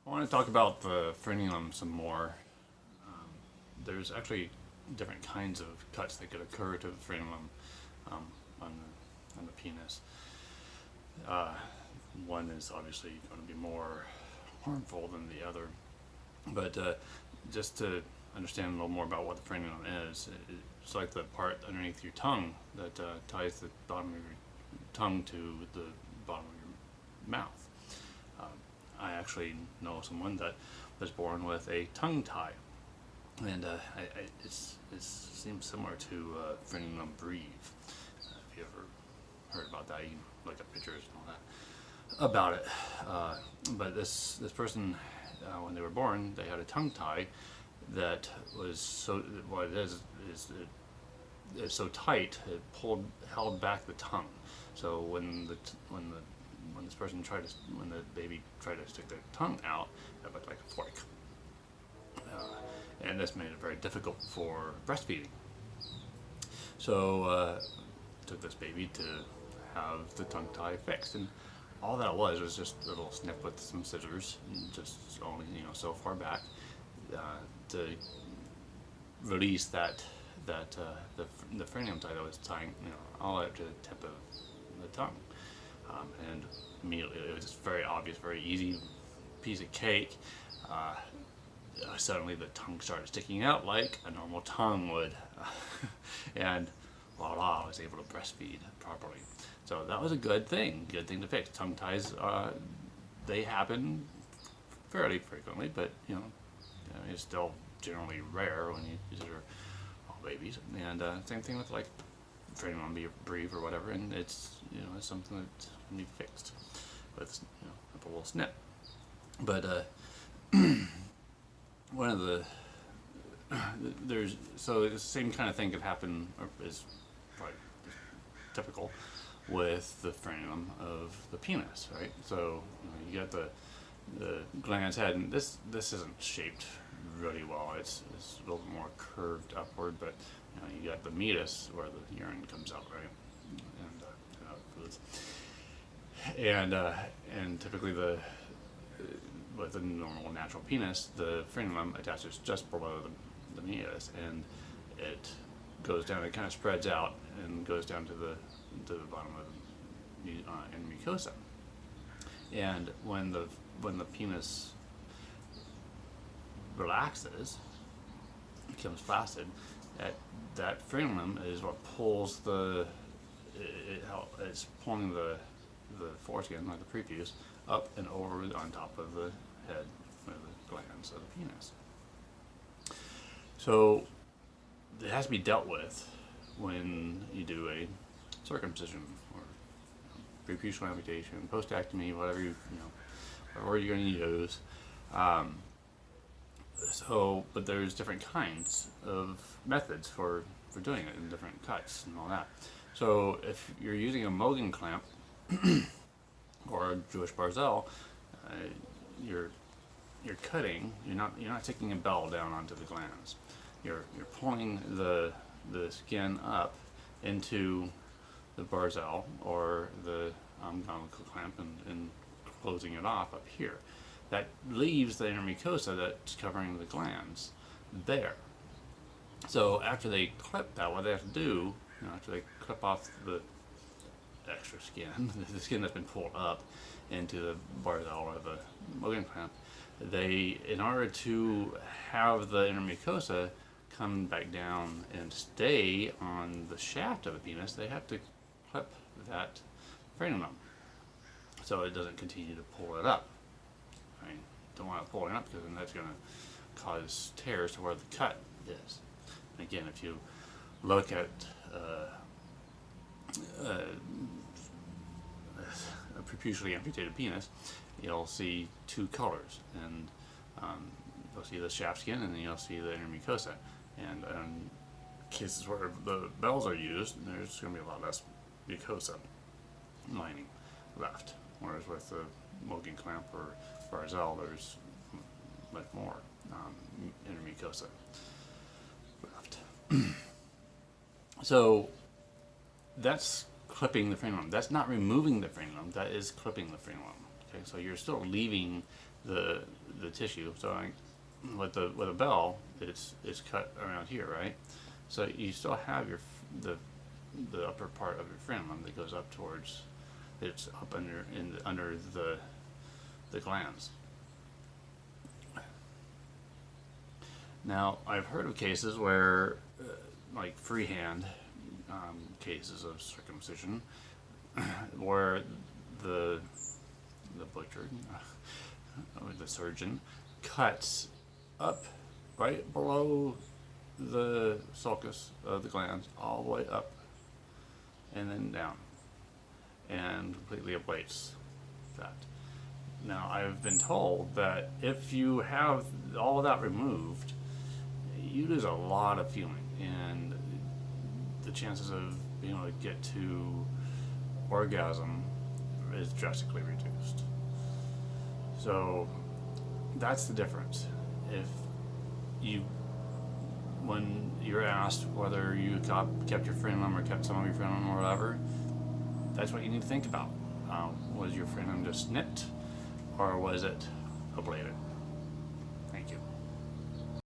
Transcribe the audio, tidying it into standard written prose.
I want to talk about the frenulum some more. There's actually different kinds of cuts that could occur to the frenulum on the penis. One is obviously going to be more harmful than the other, but just to understand a little more about what the frenulum is, it's like the part underneath your tongue that ties the bottom of your tongue to the bottom of your mouth. I actually know someone that was born with a tongue tie, and it seems similar to frenulum breve. If you ever heard about that, you can look up pictures and all that about it. But this person, when they were born, they had a tongue tie that was so, what it is it's so tight it held back the tongue. So when this person when the baby tried to stick their tongue out, it looked like a fork. And this made it very difficult for breastfeeding. So took this baby to have the tongue tie fixed, and all that was just a little snip with some scissors, just only so far back to release the frenulum tie that was tying all up to the tip of the tongue. And immediately it was just very obvious, very easy piece of cake. Suddenly the tongue started sticking out like a normal tongue would, and voila, I was able to breastfeed properly. So that was a good thing to fix. Tongue ties, they happen fairly frequently, but it's still generally rare when you consider all babies. And same thing with like frenulum breve or whatever, and it's it's something that can be fixed with a little snip. But one of the so the same kind of thing could happen, or is probably typical with the frenulum of the penis, right? So you got the glans head, and this isn't shaped really well. It's a little more curved upward, but you got the meatus where the urine comes out, right? And typically with a normal natural penis, the frenulum attaches just below the meatus, and it goes down. It kind of spreads out and goes down to the bottom of the inner mucosa. And when the penis relaxes, becomes flaccid, that frenulum is what pulls it's pulling the foreskin, like the prepuce, up and over on top of the head of the glands of the penis. So it has to be dealt with when you do a circumcision or preputial amputation, posthectomy, whatever whatever you're going to use. But there's different kinds of methods for doing it, and different cuts and all that. So if you're using a Mogen Clamp or a Jewish barzel, you're cutting. You're not taking a bell down onto the glands. You're pulling the skin up into the barzel or the Gomco Clamp and closing it off up here. That leaves the inner mucosa that's covering the glands there. So after they clip that, what they have to do, after they clip off the extra skin, the skin that's been pulled up into the barzel or the Mogen Clamp, in order to have the inner mucosa come back down and stay on the shaft of the penis, they have to clip that frenulum so it doesn't continue to pull it up. I mean, don't want to pull it up because then that's going to cause tears to where the cut is. And again, if you look at a preputially amputated penis, you'll see two colors, and you'll see the shaft skin, and then you'll see the inner mucosa. And in cases where the bells are used, there's going to be a lot less mucosa lining left, whereas with the Mogen Clamp or barzel, there's much more inner mucosa left. So that's clipping the frenulum. That's not removing the frenulum. That is clipping the frenulum. Okay, so you're still leaving the the tissue. So with a bell, it's cut around here, right? So you still have the upper part of your frenulum that goes up towards, it's up under the glands. Now, I've heard of cases where, like freehand cases of circumcision, where the butcher, or the surgeon, cuts up right below the sulcus of the glands, all the way up and then down, and completely ablates that. Now, I've been told that if you have all of that removed, you lose a lot of feeling, and the chances of being able to get to orgasm is drastically reduced. So that's the difference. If you, when you're asked whether you kept your frenulum or kept some of your frenulum or whatever, that's what you need to think about. Was your frenulum just snipped, or was it ablated?